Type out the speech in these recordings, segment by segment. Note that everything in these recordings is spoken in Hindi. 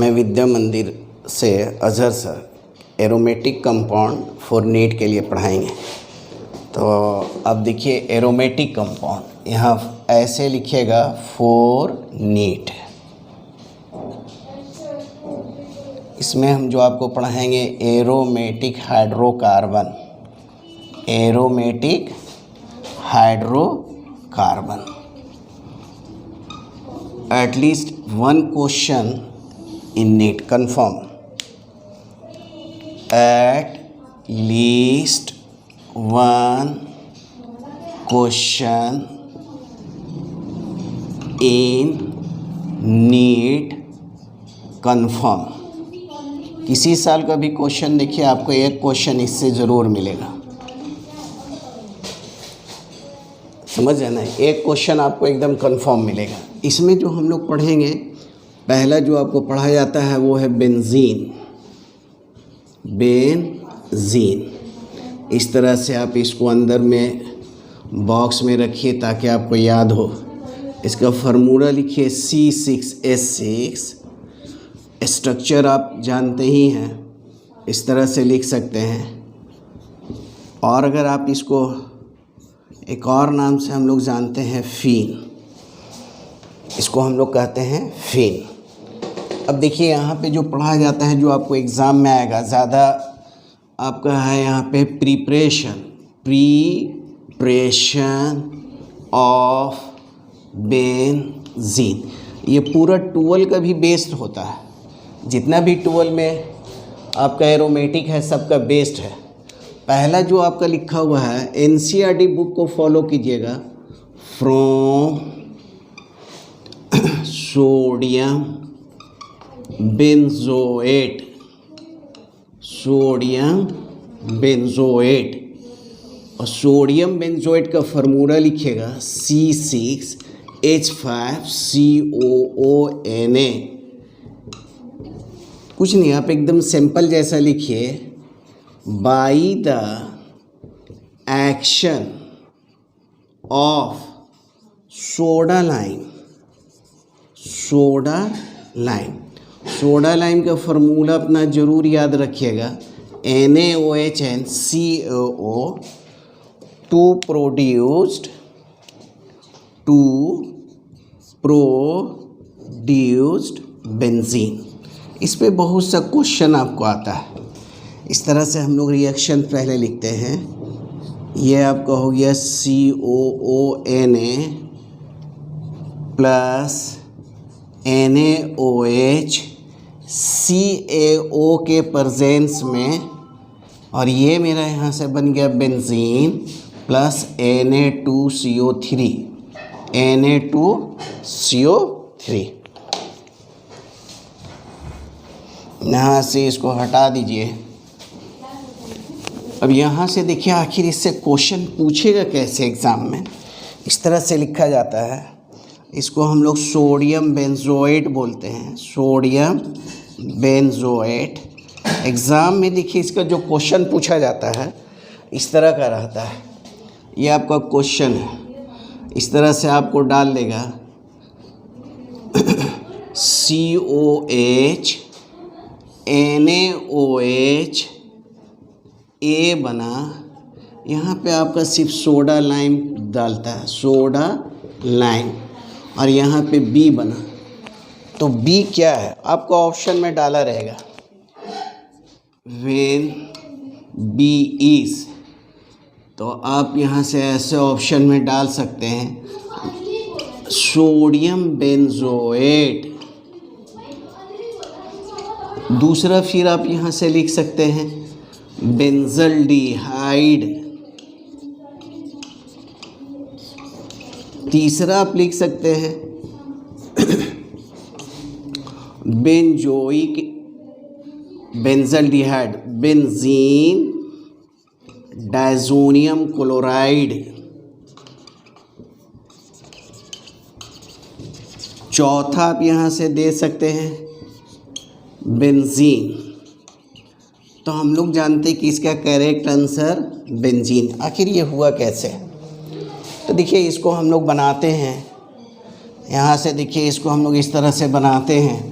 मैं विद्या मंदिर से Azhar sir aromatic compound for NEET के लिए पढ़ाएंगे। तो अब देखिए एरोमेटिक कंपाउंड यहाँ ऐसे लिखिएगा फॉर नीट। इसमें हम जो आपको पढ़ाएंगे aromatic hydrocarbon, aromatic hydrocarbon. At least one question in NEET, confirm. At least one question in NEET, confirm. किसी साल का भी क्वेश्चन देखिए, आपको एक क्वेश्चन इससे ज़रूर मिलेगा। समझ है ना, एक क्वेश्चन आपको एकदम कंफर्म मिलेगा। इसमें जो हम लोग पढ़ेंगे, पहला जो आपको पढ़ाया जाता है वो है बेंजीन। बेंजीन इस तरह से आप इसको अंदर में बॉक्स में रखिए ताकि आपको याद हो। इसका फार्मूला लिखिए C6H6। स्ट्रक्चर आप जानते ही हैं, इस तरह से लिख सकते हैं। और अगर आप इसको एक और नाम से हम लोग जानते हैं फीन, इसको हम लोग कहते हैं फीन। अब देखिए यहाँ पे जो पढ़ाया जाता है, जो आपको एग्ज़ाम में आएगा ज़्यादा आपका है यहाँ पे प्रीपरेशन ऑफ बेंजीन। ये पूरा 12 का भी बेस्ड होता है। जितना भी 12 में आपका एरोमेटिक है सबका बेस्ड है। पहला जो आपका लिखा हुआ है NCERT बुक को फॉलो कीजिएगा। From sodium benzoate, sodium benzoate, और सोडियम बेंजोएट का फार्मूला लिखिएगा C6H5COONA। कुछ नहीं, आप एकदम सिंपल जैसा लिखिए। By the action of soda lime, soda lime, soda lime का फार्मूला अपना ज़रूर याद रखिएगा। NaOHNCOO to produced benzene. इस पे बहुत सा क्वेश्चन आपको आता है। इस तरह से हम लोग रिएक्शन पहले लिखते हैं। ये आपका हो गया COONA प्लस NaOH CaO के प्रेजेंस में, और ये मेरा यहाँ से बन गया बेंजीन प्लस Na2CO3, Na2CO3। यहाँ से इसको हटा दीजिए। अब यहाँ से देखिए आखिर इससे क्वेश्चन पूछेगा कैसे एग्ज़ाम में। इस तरह से लिखा जाता है। इसको हम लोग सोडियम बेंजोएट बोलते हैं, सोडियम बेंजोएट। एग्ज़ाम में देखिए इसका जो क्वेश्चन पूछा जाता है इस तरह का रहता है। ये आपका क्वेश्चन है, इस तरह से आपको डाल देगा COH NaOH A बना। यहाँ पे आपका सिर्फ सोडा लाइम डालता है, सोडा लाइम, और यहाँ पे B बना। तो B क्या है आपका ऑप्शन में डाला रहेगा। व्हेन B इज, तो आप यहाँ से ऐसे ऑप्शन में डाल सकते हैं सोडियम बेंजोएट। दूसरा फिर आप यहाँ से लिख सकते हैं बेंजल्डिहाइड। तीसरा आप लिख सकते हैं benzoic benzaldehyde, benzene diazonium chloride. चौथा आप यहाँ से दे सकते हैं बेंजीन। तो हम लोग जानते हैं कि इसका करेक्ट आंसर बेंजीन। आखिर ये हुआ कैसे? तो देखिए इसको हम लोग बनाते हैं। यहाँ से देखिए इसको हम लोग इस तरह से बनाते हैं।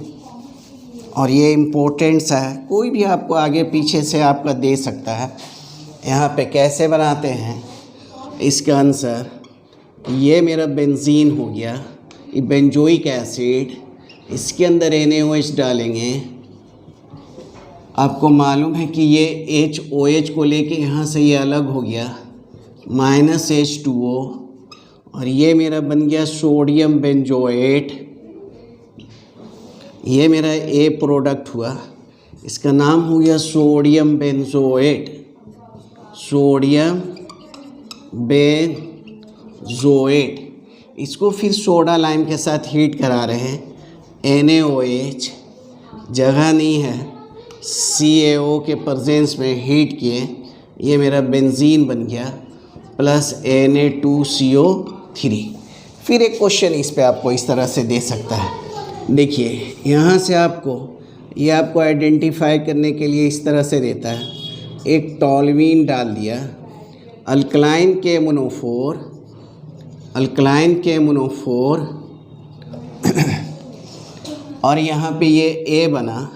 और ये इम्पोर्टेंट सा है, कोई भी आपको आगे पीछे से आपका दे सकता है। यहाँ पे कैसे बनाते हैं इसका आंसर, ये मेरा बेंजीन हो गया, ये बेंजोइक एसिड, इसके अंदर NaOH डालेंगे। आपको मालूम है कि ये HOH को लेके यहाँ से ये अलग हो गया, -H2O, और ये मेरा बन गया सोडियम बेंजोएट। ये मेरा A प्रोडक्ट हुआ, इसका नाम हो गया सोडियम बेंजोएट, सोडियम बेंजोएट। इसको फिर सोडा लाइम के साथ हीट करा रहे हैं, NaOH जगह नहीं है, CaO के प्रेजेंस में हीट किए, ये मेरा बेंजीन बन गया, प्लस Na2CO3। फिर एक क्वेश्चन इस पे आपको इस तरह से दे सकता है, देखिए यहाँ से आपको ये आपको आइडेंटिफाई करने के लिए इस तरह से देता है, एक टॉल्यूइन डाल दिया, अल्कलाइन के मोनोफोर और यहाँ पे ये A बना,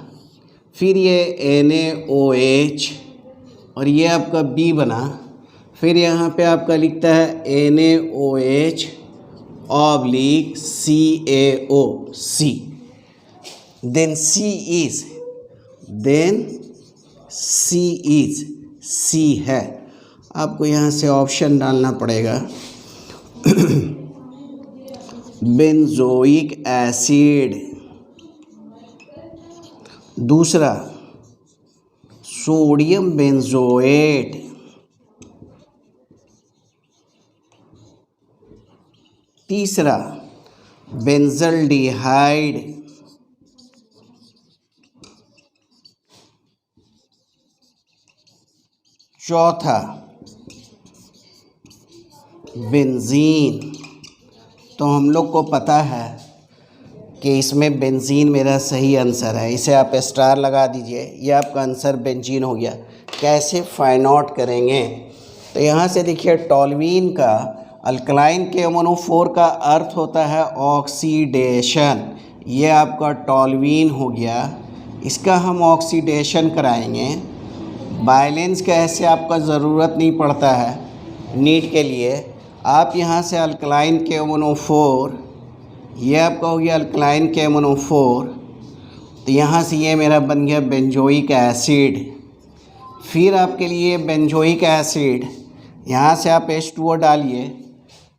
फिर ये NaOH और ये आपका B बना, फिर यहाँ पे आपका लिखता है NaOH oblique CaOC, then C है। आपको यहाँ से ऑप्शन डालना पड़ेगा, बेंजोइक एसिड, दूसरा सोडियम बेंजोएट, तीसरा बेंजल्डिहाइड, चौथा बेंजीन। तो हम लोग को पता है कि इसमें बेंजीन मेरा सही आंसर है, इसे आप स्टार लगा दीजिए, ये आपका आंसर बेंजीन हो गया। कैसे फाइंड आउट करेंगे, तो यहाँ से देखिए टॉल्यूइन का अल्कलाइन के मोनोफोर का अर्थ होता है ऑक्सीडेशन, ये आपका टॉल्यूइन हो गया, इसका हम ऑक्सीडेशन कराएंगे। वायलेंस का ऐसे आपका ज़रूरत नहीं पड़ता है नीट के लिए, आप यहाँ से अल्कलाइन के मोनोफोर, ये आपका हो गया अल्कलाइन के मोनोफोर, तो यहाँ से ये मेरा बन गया बेंजोइक एसिड। फिर आपके लिए बेंजोइक एसिड, यहाँ से आप H2O डालिए,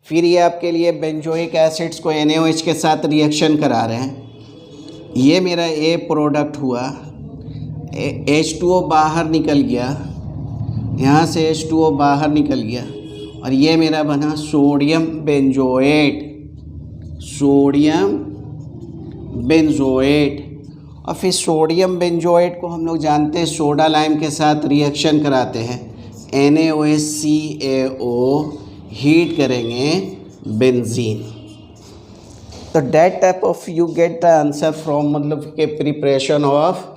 फिर ये आपके लिए बेंजोइक एसिड्स को NaOH के साथ रिएक्शन करा रहे हैं, ये मेरा A प्रोडक्ट हुआ, H2O बाहर निकल गया, यहाँ से H2O बाहर निकल गया, और ये मेरा बना सोडियम बेंजोएट। और फिर सोडियम बेंजोएट को हम लोग जानते हैं सोडा लाइम के साथ रिएक्शन कराते हैं, NaOH हीट करेंगे बेंजीन। तो that type of you get the answer from, मतलब के preparation of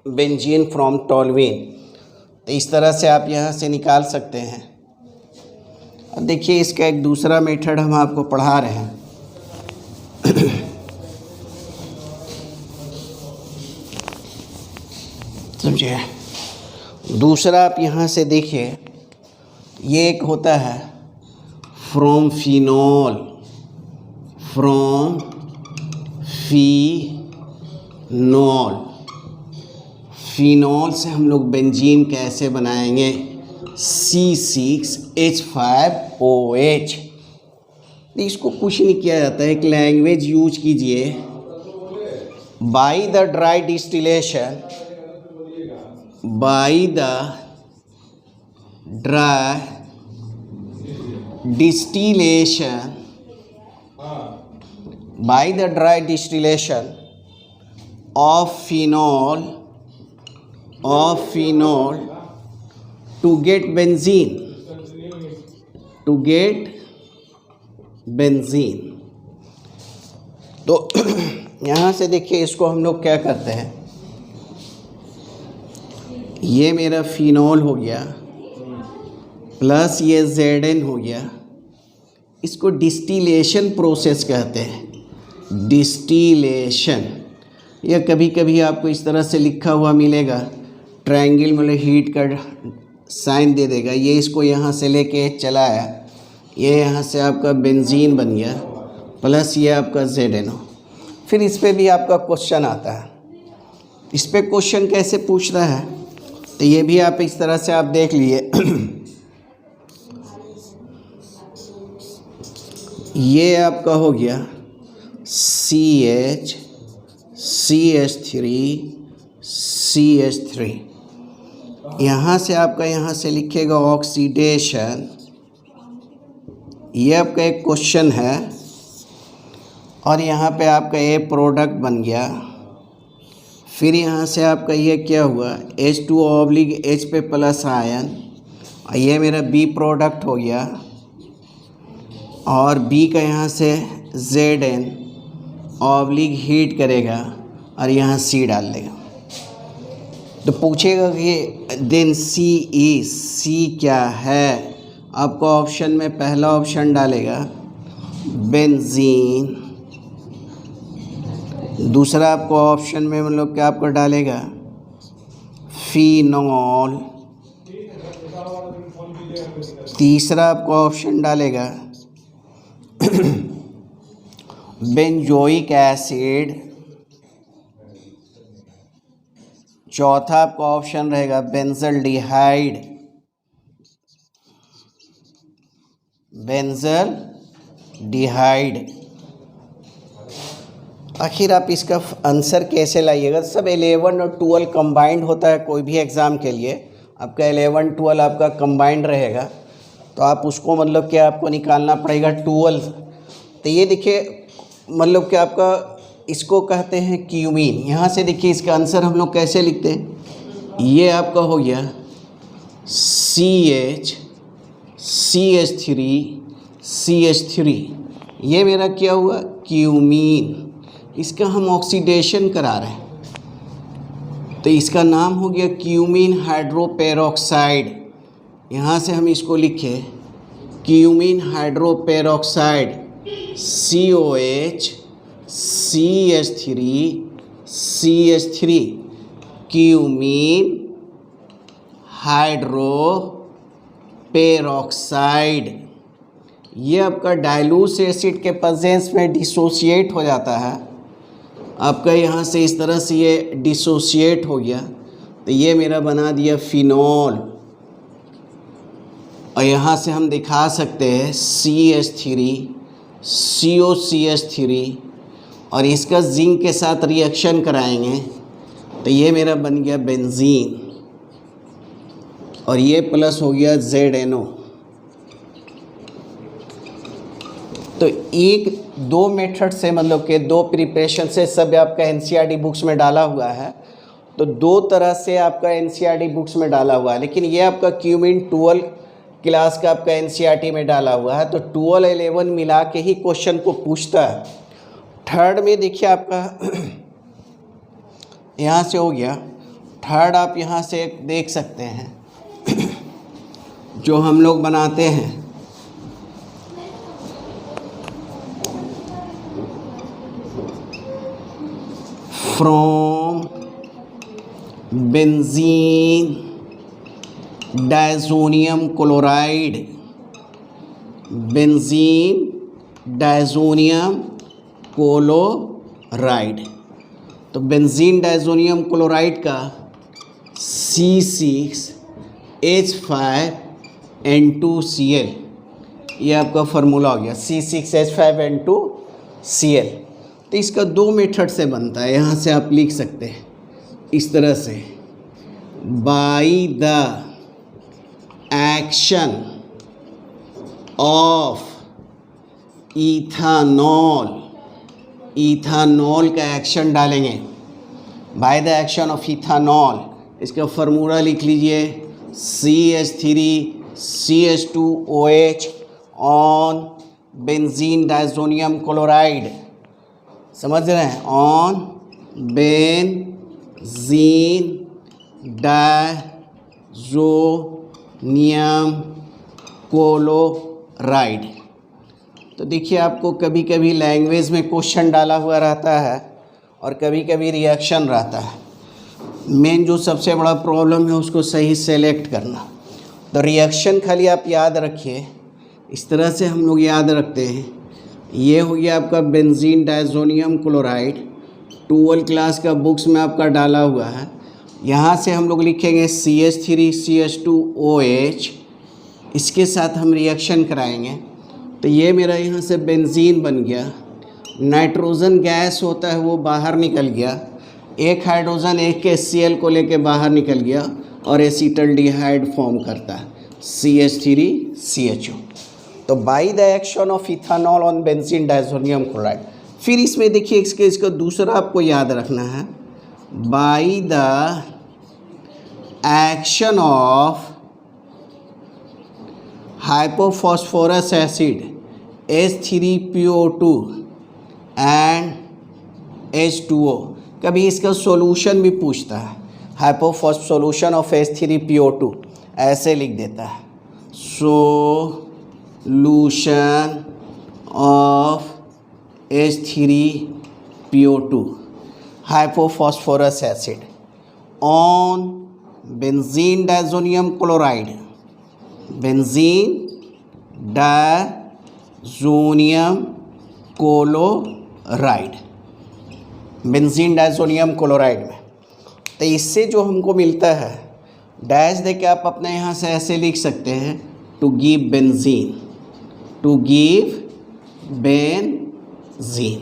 benzene from toluene. तो इस तरह से आप यहाँ से निकाल सकते हैं। अब देखिए इसका एक दूसरा मेथड हम आपको पढ़ा रहे हैं। समझिए, दूसरा आप यहाँ से देखिए, ये एक होता है फ्रॉम फिनॉल फिनॉल से हम लोग बेंजीन कैसे बनाएंगे, C6H5OH। इसको कुछ नहीं किया जाता है, एक लैंग्वेज यूज कीजिए, by the dry distillation of phenol to get benzene। तो यहाँ से देखिए इसको हम लोग क्या करते हैं, ये मेरा फिनॉल हो गया प्लस ये Zn हो गया, इसको डिस्टिलेशन प्रोसेस कहते हैं, डिस्टिलेशन। या कभी कभी आपको इस तरह से लिखा हुआ मिलेगा, ट्रायंगल मतलब हीट का साइन दे देगा। ये इसको यहाँ से लेके चला आया, ये यहाँ से आपका बेंजीन बन गया, प्लस ये आपका ZnO। फिर इस पे भी आपका क्वेश्चन आता है। इस पे क्वेश्चन कैसे पूछ रहा है, तो ये भी आप इस तरह से आप देख लिए। ये आपका हो गया CH CH3 CH3। यहाँ से आपका यहाँ से लिखेगा ऑक्सीडेशन। ये आपका एक क्वेश्चन है, और यहाँ पे आपका ए प्रोडक्ट बन गया। फिर यहाँ से आपका ये क्या हुआ, H2O/H पे प्लस आयन, और ये मेरा बी प्रोडक्ट हो गया, और बी का यहाँ से Zn/ हीट करेगा और यहाँ C डाल देगा। तो पूछेगा कि देन C क्या है। आपको ऑप्शन में पहला ऑप्शन डालेगा बेंजीन, दूसरा आपको ऑप्शन में मतलब क्या आपको डालेगा फिनॉल, तीसरा आपको ऑप्शन डालेगा बेंजोइक एसिड, चौथा आपका ऑप्शन रहेगा बेंजल्डिहाइड, आखिर आप इसका आंसर कैसे लाइएगा। सब 11 और 12 कंबाइंड होता है कोई भी एग्ज़ाम के लिए, आपका 11 12 आपका कंबाइंड रहेगा, तो आप उसको मतलब कि आपको निकालना पड़ेगा 12। तो ये देखिए मतलब कि आपका इसको कहते हैं क्यूमीन। यहाँ से देखिए इसका आंसर हम लोग कैसे लिखते हैं। ये आपका हो गया CH3, ये मेरा क्या हुआ क्यूमीन। इसका हम ऑक्सीडेशन करा रहे हैं, तो इसका नाम हो गया क्यूमीन हाइड्रोपेरोक्साइड। यहाँ से हम इसको लिखे cumene hydroperoxide COH CH3 cumene hydroperoxide. ये आपका डाइल्यूट एसिड के प्रेजेंस में डिसोसिएट हो जाता है। आपका यहाँ से इस तरह से ये डिसोसिएट हो गया, तो ये मेरा बना दिया फिनॉल। और यहाँ से हम दिखा सकते हैं CH3 और इसका जिंक के साथ रिएक्शन कराएंगे, तो ये मेरा बन गया बेंजीन, और ये प्लस हो गया ZnO। तो एक दो मेथड से मतलब कि दो प्रिपरेशन से सब आपका NCERT बुक्स में डाला हुआ है। तो दो तरह से आपका NCERT बुक्स में डाला हुआ है, लेकिन ये आपका क्यूमीन 12 क्लास का आपका NCERT में डाला हुआ है। तो 12 11 मिला के ही क्वेश्चन को पूछता है। थर्ड में देखिए आपका यहाँ से हो गया थर्ड, आप यहाँ से देख सकते हैं जो हम लोग बनाते हैं from benzene diazonium chloride, benzene diazonium chloride. तो बेंजीन डायज़ोनियम क्लोराइड का C6H5N2Cl, ये आपका फार्मूला हो गया C6H5N2Cl। तो इसका दो मेथड से बनता है। यहाँ से आप लिख सकते हैं इस तरह से, by the action of ethanol, ethanol का एक्शन डालेंगे, by the action of ethanol. इसका फार्मूला लिख लीजिए CH3CH2OH on benzene diazonium chloride. समझ रहे हैं, ऑन बेंजीन डायज़ोनियम क्लोराइड। तो देखिए आपको कभी कभी लैंग्वेज में क्वेश्चन डाला हुआ रहता है और कभी कभी रिएक्शन रहता है। मेन जो सबसे बड़ा प्रॉब्लम है उसको सही सेलेक्ट करना। तो रिएक्शन खाली आप याद रखिए, इस तरह से हम लोग याद रखते हैं। ये हो गया आपका बेंजीन डायज़ोनियम क्लोराइड, 12 क्लास का बुक्स में आपका डाला हुआ है। यहाँ से हम लोग लिखेंगे CH3CH2OH, इसके साथ हम रिएक्शन कराएंगे। तो ये मेरा यहाँ से बेंजीन बन गया, नाइट्रोजन गैस होता है वो बाहर निकल गया, एक हाइड्रोजन एक HCl को लेके बाहर निकल गया और एसिटल्डिहाइड फॉर्म करता है CH3CHO। तो by the action of ethanol on benzene diazonium chloride. फिर इसमें देखिए इसका दूसरा आपको याद रखना है, by the action of hypophosphorous acid H3PO2 and H2O। कभी इसका सॉल्यूशन भी पूछता है, सॉल्यूशन ऑफ H3PO2 ऐसे लिख देता है, solution of H3PO2 hypophosphorous acid on benzene diazonium chloride, benzene diazonium chloride, benzene diazonium chloride में। तो इससे जो हमको मिलता है, डैश दे के आप अपने यहाँ से ऐसे लिख सकते हैं, to give benzene, to give benzene,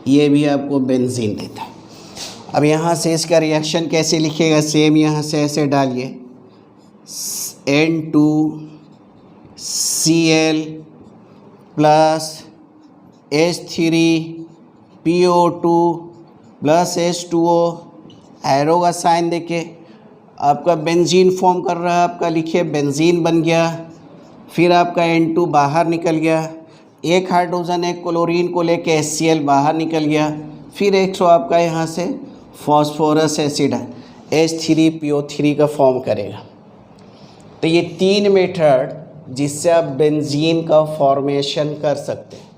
ये भी आपको बेंजीन देता है। अब यहाँ से इसका रिएक्शन कैसे लिखेगा, सेम यहाँ से ऐसे डालिए, N2Cl plus H3PO2 plus H2O, arrow का साइन देके आपका बेंजीन फॉर्म कर रहा है, आपका लिखिए बेंजीन बन गया। फिर आपका N2 बाहर निकल गया, एक हाइड्रोजन एक क्लोरीन को लेके HCl बाहर निकल गया। फिर एक सौ आपका यहाँ से फॉस्फोरस एसिड है, H3PO3 का फॉर्म करेगा। तो ये 3 मेथड जिससे आप बेंजीन का फॉर्मेशन कर सकते हैं।